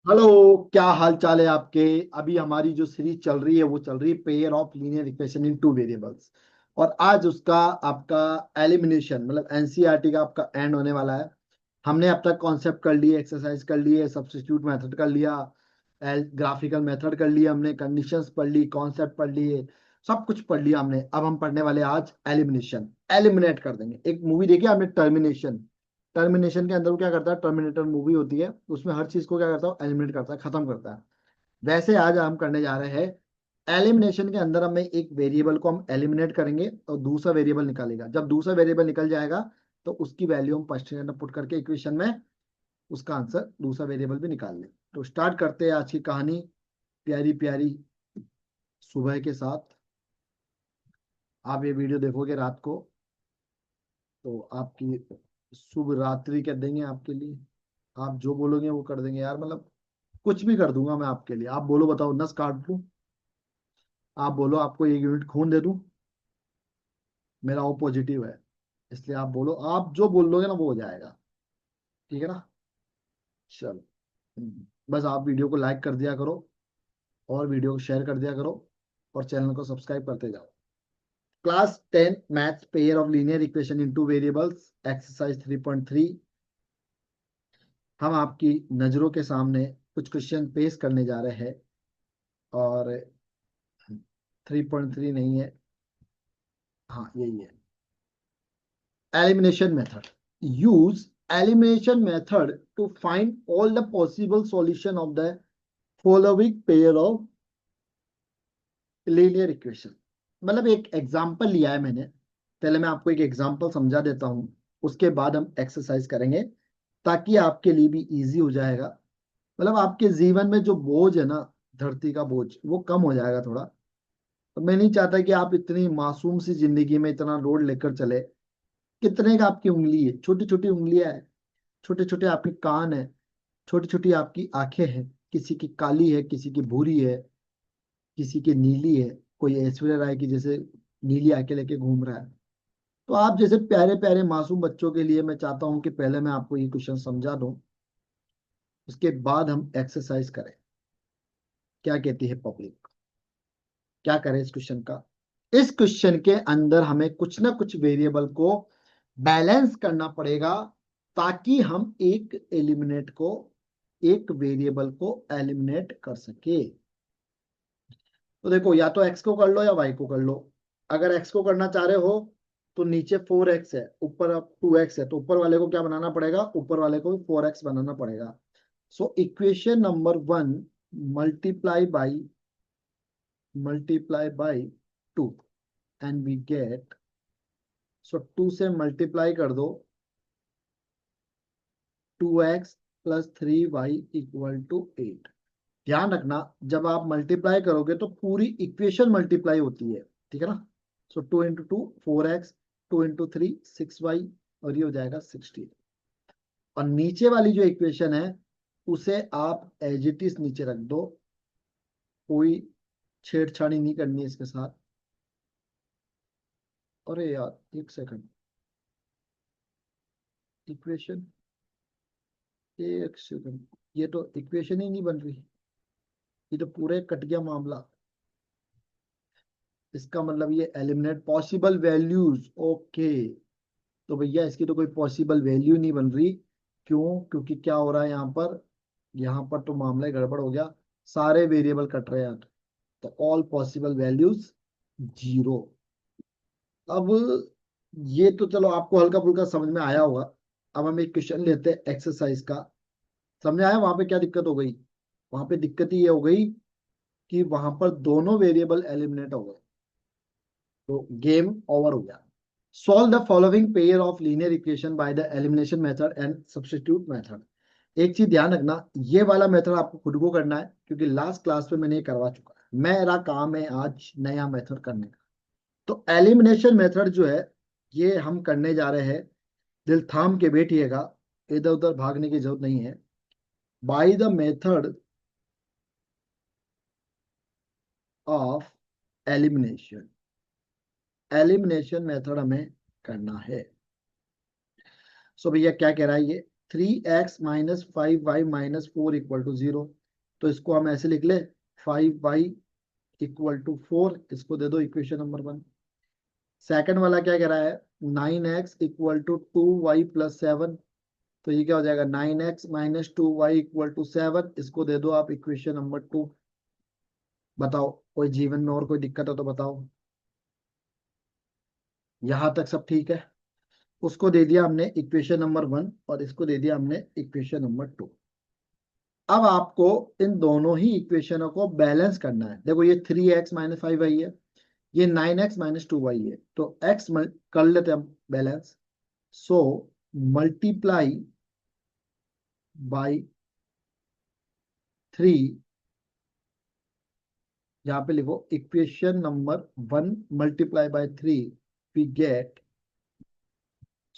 Hello. क्या हाल चाल है आपके। अभी हमारी जो सीरीज चल रही है वो चल रही है pair of linear equation in two variables. और आज उसका आपका एलिमिनेशन मतलब एनसीईआरटी का आपका एंड होने वाला है। हमने अब तक कॉन्सेप्ट कर लिए, एक्सरसाइज कर लिए, सब्स्टिट्यूट मेथड कर लिया, ग्राफिकल मेथड कर लिया, हमने कंडीशंस पढ़ ली, कॉन्सेप्ट पढ़ लिए, सब कुछ पढ़ लिया हमने। अब हम पढ़ने वाले आज एलिमिनेशन। एलिमिनेट कर देंगे। एक मूवी देखी आपने, टर्मिनेशन। टर्मिनेशन के अंदर वो क्या करता है, टर्मिनेटर मूवी होती है, उसमें हर चीज को क्या करता है, एलिमिनेट करता है, खत्म करता है। वैसे आज हम करने जा रहे हैं एलिमिनेशन के अंदर। हमें एक वेरिएबल को हम एलिमिनेट करेंगे और दूसरा वेरिएबल निकालेगा। जब दूसरा वेरिएबल निकल जाएगा तो उसकी वैल्यू हम फर्स्ट के अंदर पुट करके इक्वेशन में उसका आंसर दूसरा वेरिएबल भी निकाल लें। तो स्टार्ट करते हैं आज की कहानी प्यारी प्यारी सुबह के साथ। आप ये वीडियो देखोगे रात को तो आपकी शुभ रात्रि कर देंगे आपके लिए। आप जो बोलोगे वो कर देंगे यार, मतलब कुछ भी कर दूंगा मैं आपके लिए। आप बोलो, बताओ, नस काट दूं? आप बोलो आपको 1 यूनिट खून दे दूं? मेरा ओ पॉजिटिव है, इसलिए आप बोलो, आप जो बोल लोगे ना वो हो जाएगा। ठीक है ना? चलो। बस आप वीडियो को लाइक कर दिया करो और वीडियो को शेयर कर दिया करो और चैनल को सब्सक्राइब करते जाओ। Class 10 maths pair of linear equation into variables exercise 3.3। हम आपकी नजरों के सामने कुछ क्वेश्चन पेश करने जा रहे हैं। और 3.3 नहीं है, हाँ यही है। Elimination method. Use elimination method to find all the possible solution of the following pair of linear equation। मतलब एक एग्जांपल लिया है मैंने। पहले मैं आपको एक एग्जांपल समझा देता हूं, उसके बाद हम एक्सरसाइज करेंगे ताकि आपके लिए भी इजी हो जाएगा। मतलब आपके जीवन में जो बोझ है ना, धरती का बोझ, वो कम हो जाएगा थोड़ा। तो मैं नहीं चाहता कि आप इतनी मासूम सी जिंदगी में इतना लोड लेकर चले। कितने का आपकी उंगली है, छोटी छोटी उंगलियां है, छोटे छोटे आपके कान है, छोटी छोटी आपकी आंखें हैं। किसी की काली है, किसी की भूरी है, किसी की नीली है। कोई ऐश्वर्या राय की जैसे नीली आंखें लेके घूम रहा है। तो आप जैसे प्यारे प्यारे मासूम बच्चों के लिए मैं चाहता हूं कि पहले मैं आपको ये क्वेश्चन समझा दूं, उसके बाद हम एक्सरसाइज करें। क्या कहती है पब्लिक? क्या करें इस क्वेश्चन का? इस क्वेश्चन के अंदर हमें कुछ ना कुछ वेरिएबल को बैलेंस करना पड़ेगा ताकि हम एक वेरिएबल को एलिमिनेट कर सके। तो देखो, या तो एक्स को कर लो या वाई को कर लो। अगर एक्स को करना चाह रहे हो तो नीचे 4x है, ऊपर अब 2x है, तो ऊपर वाले को क्या बनाना पड़ेगा, ऊपर वाले को 4x बनाना पड़ेगा। So equation number 1 multiply by two and we get. So 2 से मल्टीप्लाई कर दो, 2x + 3y = 8। ध्यान रखना, जब आप मल्टीप्लाई करोगे तो पूरी इक्वेशन मल्टीप्लाई होती है। ठीक है ना? सो 2 × 2 4x, 2 × 3 6y, और ये हो जाएगा 16। और नीचे वाली जो इक्वेशन है उसे आप एज इट इज नीचे रख दो। कोई छेड़छाड़ी नहीं करनी है इसके साथ। अरे यार, एक सेकंड। इक्वेशन, एक सेकंड। ये तो इक्वेशन ही नहीं बन रही, ये तो पूरे कट गया मामला। इसका मतलब ये एलिमिनेट पॉसिबल वैल्यूज, ओके। तो भैया इसकी तो कोई पॉसिबल वैल्यू नहीं बन रही। क्यों? क्योंकि क्या हो रहा है यहाँ पर, यहाँ पर तो मामला ही गड़बड़ हो गया। सारे वेरिएबल कट रहे हैं। तो ऑल पॉसिबल वैल्यूज 0। अब ये तो चलो आपको हल्का फुल्का समझ में आया होगा। अब हम एक क्वेश्चन लेते हैं एक्सरसाइज का। समझ में आया वहां पे क्या दिक्कत हो गई? वहां पे दिक्कत ये हो गई कि वहां पर दोनों वेरिएबल एलिमिनेट हो गए, तो गेम ओवर हो गया। Solve the following pair of linear equation by the elimination method and substitute method. एक चीज ध्यान रखना, ये वाला मेथड आपको खुद को करना है क्योंकि लास्ट क्लास में मैंने ये करवा चुका है। मेरा काम है आज नया मेथड करने का। तो एलिमिनेशन मेथड जो है ये हम करने जा रहे हैं। दिल थाम के बैठिएगा, इधर उधर भागने की जरूरत नहीं है। By the method of elimination, elimination method हमें करना है। सो भैया क्या कह रहा है ये, 3x - 5y - 4 = 0, तो इसको हम ऐसे लिख ले 5y = 4, इसको दे दो इक्वेशन नंबर 1। सेकंड वाला क्या कह रहा है, 9x = 2y + 7, तो ये क्या हो जाएगा 9x - 2y = 7, इसको दे दो आप इक्वेशन नंबर 2। बताओ कोई जीवन में और कोई दिक्कत हो तो बताओ। यहां तक सब ठीक है। उसको दे दिया हमने इक्वेशन नंबर 1 और इसको दे दिया हमने इक्वेशन नंबर 2। अब आपको इन दोनों ही इक्वेशनों को बैलेंस करना है। देखो ये 3x - 5y है, ये 9x - 2y है, तो x कर लेते हैं हम बैलेंस। सो मल्टीप्लाई बाई 3, यहाँ पे लिखो equation number 1 multiply by 3 we get.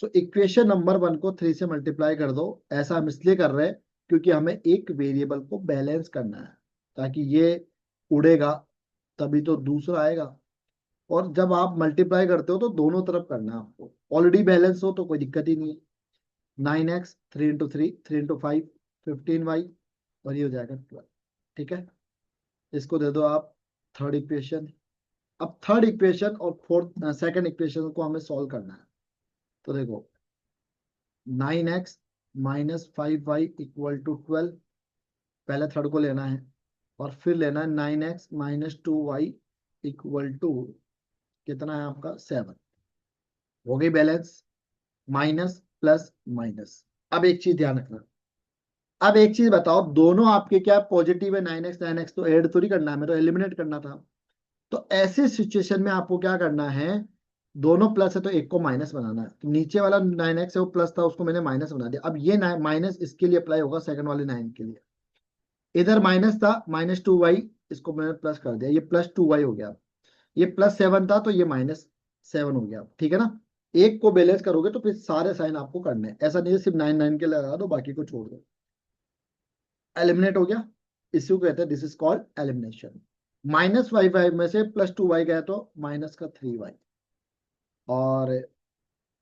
So equation number 1 को 3 से मल्टीप्लाई कर दो। ऐसा हम इसलिए कर रहे हैं क्योंकि हमें एक वेरिएबल को बैलेंस करना है, ताकि ये उड़ेगा तभी तो दूसरा आएगा। और जब आप मल्टीप्लाई करते हो तो दोनों तरफ करना है आपको। ऑलरेडी बैलेंस हो तो कोई दिक्कत ही नहीं है। 9x 3 × 3 3 × 5 15y, और ये हो जाएगा 12। ठीक है, इसको दे दो आप थर्ड इक्वेशन। अब थर्ड इक्वेशन और फोर्थ सेकंड इक्वेशन को हमें सॉल्व करना है। तो देखो 9x - 5y = 12, पहले थर्ड को लेना है, और फिर लेना है 9x - 2y = कितना है आपका 7। हो गई बैलेंस, माइनस प्लस माइनस। अब एक चीज ध्यान रखना, अब एक चीज बताओ, दोनों आपके क्या पॉजिटिव है, 9x 9x, तो ऐड थोड़ी करना है, हमें तो एलिमिनेट करना था। तो ऐसे सिचुएशन में आपको क्या करना है, दोनों प्लस है तो एक को माइनस बनाना है। तो नीचे वाला 9x है वो प्लस था, उसको मैंने माइनस बना दिया। अब ये माइनस इसके लिए अप्लाई होगा, सेकंड वाले 9 के लिए। इधर माइनस था -2y, इसको मैंने प्लस कर दिया, ये +2y हो गया। ये +7 था तो ये -7 हो गया। ठीक है ना, एक को बैलेंस करोगे तो फिर सारे साइन आपको करने हैं, ऐसा नहीं है सिर्फ 9 9 के लगा दो बाकी को छोड़ दो। एलिमिनेट हो गया, इसी को कहते हैं, this is called elimination. -5y में से +2y गया तो -3y, और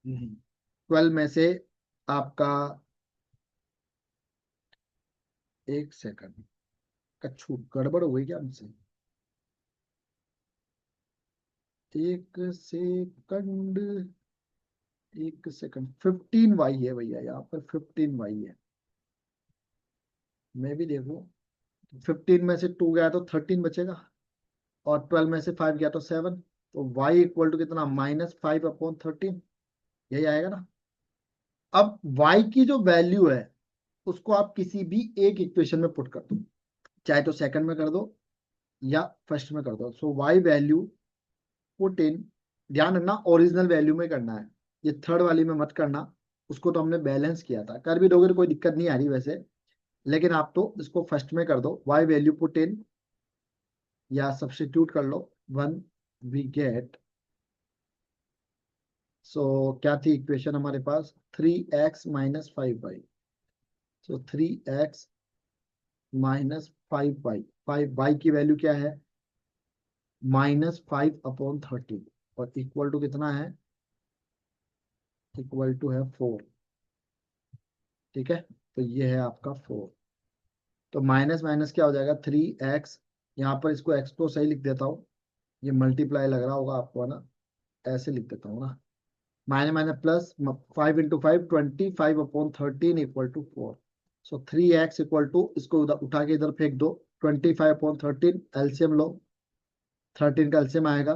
12 में से आपका, एक सेकंड, कच्छू गड़बड़ हो गई क्या हमसे, एक सेकंड, एक सेकंड। 15y है भैया, यहाँ पर 15y है। मैं भी देखूं, 15 में से 2 गया तो 13 बचेगा, और 12 में से 5 गया तो 7, तो y = कितना -5/13, यही आएगा ना। अब y की जो वैल्यू है उसको आप किसी भी एक इक्वेशन में पुट कर दो, चाहे तो सेकंड में कर दो या फर्स्ट में कर दो। सो y वैल्यू पुट इन, ध्यान रखना ओरिजिनल वैल्यू में करना है, ये थर्ड वाली में मत करना, उसको तो हमने बैलेंस किया था। कर भी दोगे तो कोई दिक्कत नहीं आ रही वैसे, लेकिन आप तो इसको फर्स्ट में कर दो। y वैल्यू पुट इन या सब्स्टिट्यूट कर लो 1, वी गेट। सो क्या थी इक्वेशन हमारे पास, 3x - 5y, सो 3x - 5y, 5y की वैल्यू क्या है -5/13, और इक्वल टू कितना है, इक्वल टू है 4। ठीक है, तो ये है आपका 4। तो माइनस माइनस क्या हो जाएगा 3x, यहाँ पर इसको x को सही लिख देता हूँ, ये मल्टीप्लाई लग रहा होगा आपको है ना, ऐसे लिख देता हूँ ना, माइनस माइनस प्लस, 5 × 5 25/13 = 4। सो 3x = इसको उधर उठा के इधर फेंक दो, 25/13 एलसीएम लो, 13 का एलसीएम आएगा।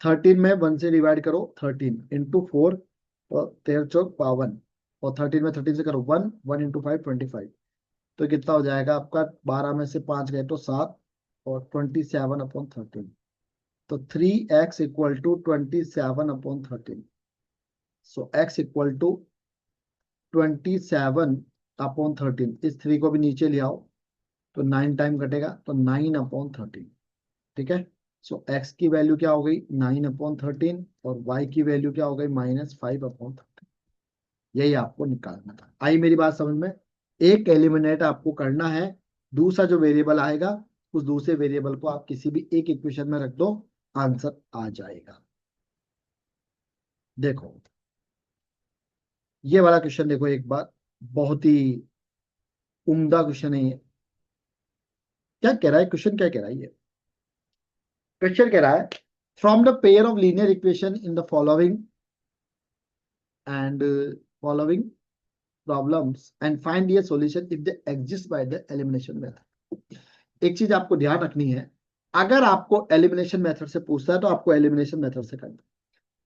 13 में 1 से डिवाइड करो, 13 × 4, और 13 चौक 52, और 13 में 13 से करो 1, 1 × 5 25, तो कितना हो जाएगा आपका, 12 में से 5 गए तो 7, और 27/13, तो 3x = 27/13। सो x = 27/13, इस 3 को भी नीचे ले आओ तो 9 टाइम कटेगा, तो 9/13। ठीक है, सो x की वैल्यू क्या हो गई 9/13, और y की वैल्यू क्या हो गई -5/13। यही आपको निकालना था। आई मेरी बात समझ में, एक एलिमिनेट आपको करना है, दूसरा जो वेरिएबल आएगा उस दूसरे वेरिएबल को आप किसी भी एक इक्वेशन में रख दो, आंसर आ जाएगा। देखो ये वाला क्वेश्चन देखो एक बार, बहुत ही उम्दा क्वेश्चन है ये। क्या कह रहा है क्वेश्चन, क्या कह रहा है ये क्वेश्चन? कह रहा है from the pair of linear equation in the following and following problems and find the solution if they exist by the elimination method. एक चीज आपको ध्यान रखनी है, अगर आपको एलिमिनेशन मेथड से पूछता है तो आपको एलिमिनेशन मेथड से करना है।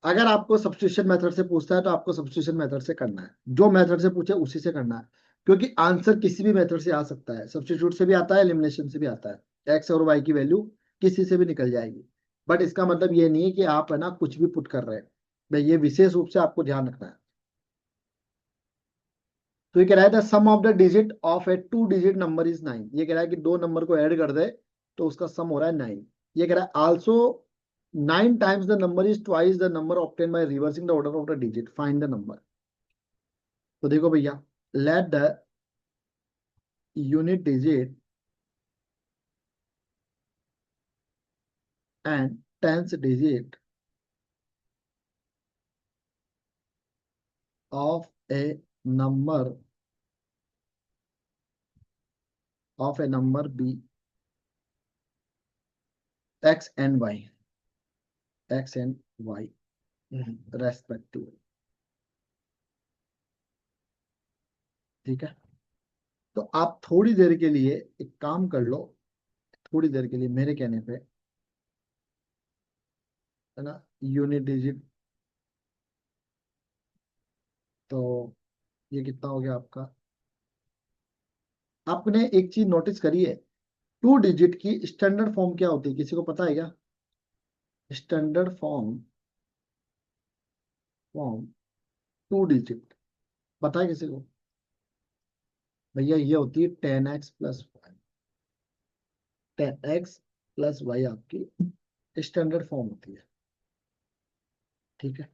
अगर आपको सब्स्टिट्यूशन मेथड से पूछता है तो आपको सब्स्टिट्यूशन मेथड से करना है। जो मेथड से पूछे उसी से करना है, क्योंकि आंसर किसी भी मेथड से आ सकता है। सब्स्टिट्यूट से भी आता है, एलिमिनेशन से भी आता है। एक्स और वाई की वैल्यू किसी से भी निकल जाएगी। बट इसका मतलब ये नहीं है कि आप है ना कुछ भी पुट कर रहे हैं। भाई ये विशेष रूप से आपको ध्यान रखना है। तो ये कह रहा है the sum of the digit of a two digit number is 9। ये कह रहा है कि दो नंबर को ऐड कर दे तो उसका सम हो रहा है 9। ये कह रहा है also 9 times the number is twice the number obtain by reversing the order of the digit, find the number. तो देखो भैया, let the unit digit and tens digit of a number be X and Y, respective. ठीक है, तो आप थोड़ी देर के लिए एक काम कर लो, थोड़ी देर के लिए मेरे कहने पे, है ना, यूनिट डिजिट। तो ये कितना हो गया आपका? आपने एक चीज नोटिस करी है, टू डिजिट की स्टैंडर्ड फॉर्म क्या होती है, किसी को पता है क्या? Standard form form two digit पता है किसी को? भैया ये होती है 10x+y। 10x+y आपकी स्टैंडर्ड फॉर्म होती है। ठीक है,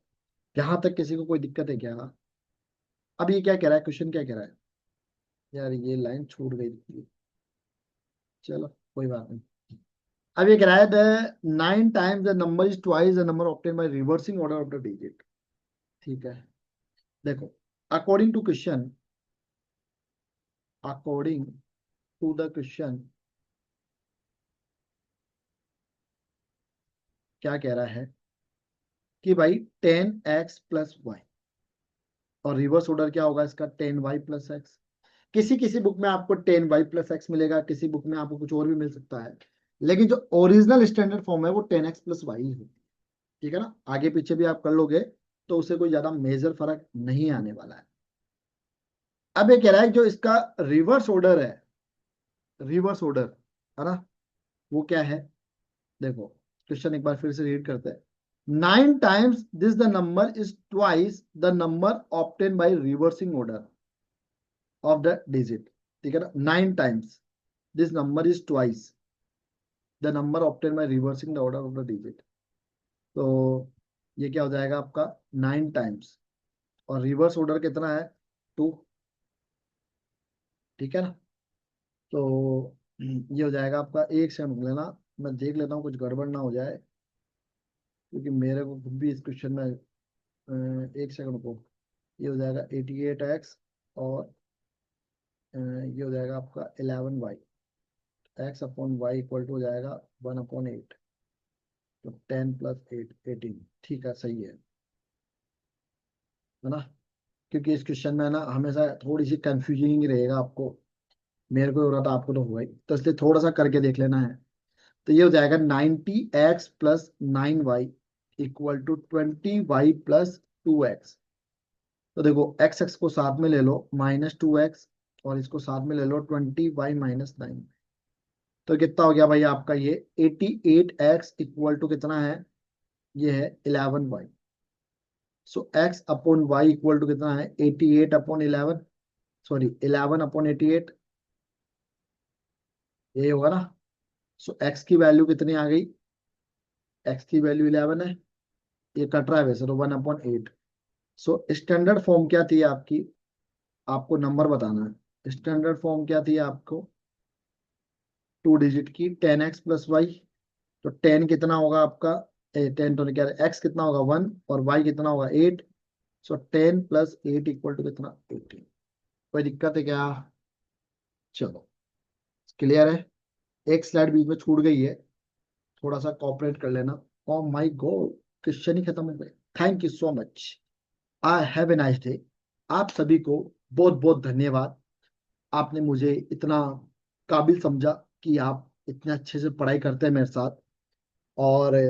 यहां तक किसी को कोई दिक्कत है क्या? अब ये क्या कह रहा है, क्वेश्चन क्या कह रहा है? यार ये लाइन छूट गई थी, चलो कोई बात नहीं। अब ये कह रहा है the 9 times the number is twice the number obtain by reversing order of the digit. ठीक है, देखो, according to question, according to the question क्या कह रहा है कि भाई 10x+y, और रिवर्स ऑर्डर क्या होगा इसका? 10y+x। किसी किसी बुक में आपको 10y+x मिलेगा, किसी बुक में आपको कुछ और भी मिल सकता है, लेकिन जो ओरिजिनल स्टैंडर्ड फॉर्म है वो 10x+y ही होती है। ठीक है ना, आगे पीछे भी आप कर लोगे तो उससे कोई ज्यादा मेजर फर्क नहीं आने वाला है। अब ये कह रहा है जो इसका रिवर्स ऑर्डर है, रिवर्स ऑर्डर, है ना, वो क्या है? देखो, क्वेश्चन एक बार फिर से रीड करते हैं। 9 times this the number is twice the number obtain by reversing order of the digit. ठीक है ना, 9 times this number is twice the number obtain by reversing the order of the digit. तो ये क्या हो जाएगा आपका? 9 टाइम्स, और रिवर्स ऑर्डर कितना है? 2। ठीक है ना, तो ये हो जाएगा आपका, एक सेकंड रुक लेना, मैं देख लेता हूँ कुछ गड़बड़ ना हो जाए, क्योंकि मेरे को खुद भी इस क्वेश्चन में एक सेकंड को, ये हो जाएगा 88x, और ये हो जाएगा आपका 11y। x/y इक्वल टू हो जाएगा 1/8। तो 10 + 8 18। ठीक है, सही है ना? क्योंकि इस क्वेश्चन में ना हमेशा थोड़ी सी कंफ्यूजिंग ही रहेगा आपको। मेरे को हो रहा था, आपको तो हुआ ही, तो इसलिए थोड़ा सा करके देख लेना है। तो ये हो जाएगा 90x+9y इक्वल टू 20y+2x। तो देखो, एक्स एक्स को साथ में ले लो, -2x, और इसको साथ में ले लो 20y-9। तो कितना हो गया भाई आपका ये? 88x इक्वल टू कितना है? ये है 11y। So x/y equal to कितना है? 88/11, सॉरी 11/88, ये होगा ना। सो x की वैल्यू कितनी आ गई? x की वैल्यू 11 है, ये कट रहा है वैसे तो 1/8। सो स्टैंडर्ड फॉर्म क्या थी आपकी? आपको नंबर बताना है। स्टैंडर्ड फॉर्म क्या थी आपको टू डिजिट की? 10x+y। तो 10 कितना होगा आपका? 10 तो नहीं, क्या एक्स कितना होगा? 1, और y कितना होगा? 8। सो 10 + 8 इक्वल टू कितना? 18। कोई दिक्कत है क्या? चलो, क्लियर है। एक स्लाइड बीच में छूट गई है, थोड़ा सा कॉपरेट कर लेना। ओ माय गॉड, क्वेश्चन ही खत्म हो गए। Thank you so much. I have a nice day. आप सभी को बहुत बहुत धन्यवाद। आपने मुझे इतना काबिल समझा कि आप इतने अच्छे से पढ़ाई करते हैं मेरे साथ। और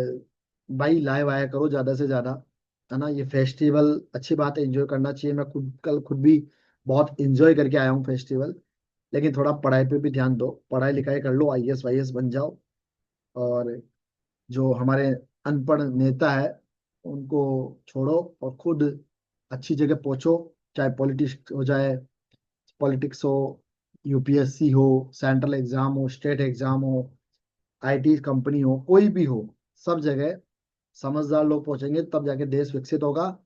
भाई लाइव आया करो ज्यादा से ज्यादा, है ना। ये फेस्टिवल अच्छी बात है, एंजॉय करना चाहिए। मैं खुद कल खुद भी बहुत एंजॉय करके आया हूँ फेस्टिवल। लेकिन थोड़ा पढ़ाई पे भी ध्यान दो, पढ़ाई लिखाई कर लो, आईएएस वाईएएस बन जाओ। और जो हमारे अनपढ़ नेता है उनको छोड़ो और खुद अच्छी जगह पहुंचो। चाहे पॉलिटिक्स हो, जाए पॉलिटिक्स हो, यूपीएससी हो, सेंट्रल एग्जाम हो, स्टेट एग्जाम हो, आईटी कंपनी हो, कोई भी हो, सब जगह समझदार लोग पहुंचेंगे तब जाके देश विकसित होगा।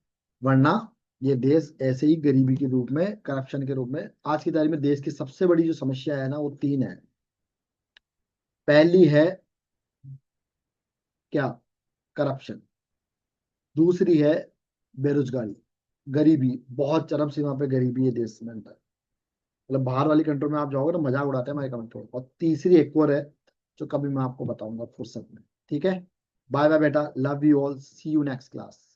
वरना ये देश ऐसे ही गरीबी के रूप में, करप्शन के रूप में, आज की तारीख में देश की सबसे बड़ी जो समस्या है ना वो तीन है। पहली है क्या? करप्शन। दूसरी है बेरोजगारी, गरीबी, बहुत चरम सीमा पे गरीबी है देश में अंदर। मतलब बाहर वाली कंट्री में आप जाओगे तो मजाक उड़ाते हैं हमारे कंट्री। और तीसरी एक और है जो कभी मैं आपको बताऊंगा फुर्सत में। ठीक है, बाय बाय बेटा, love you all, see you next class.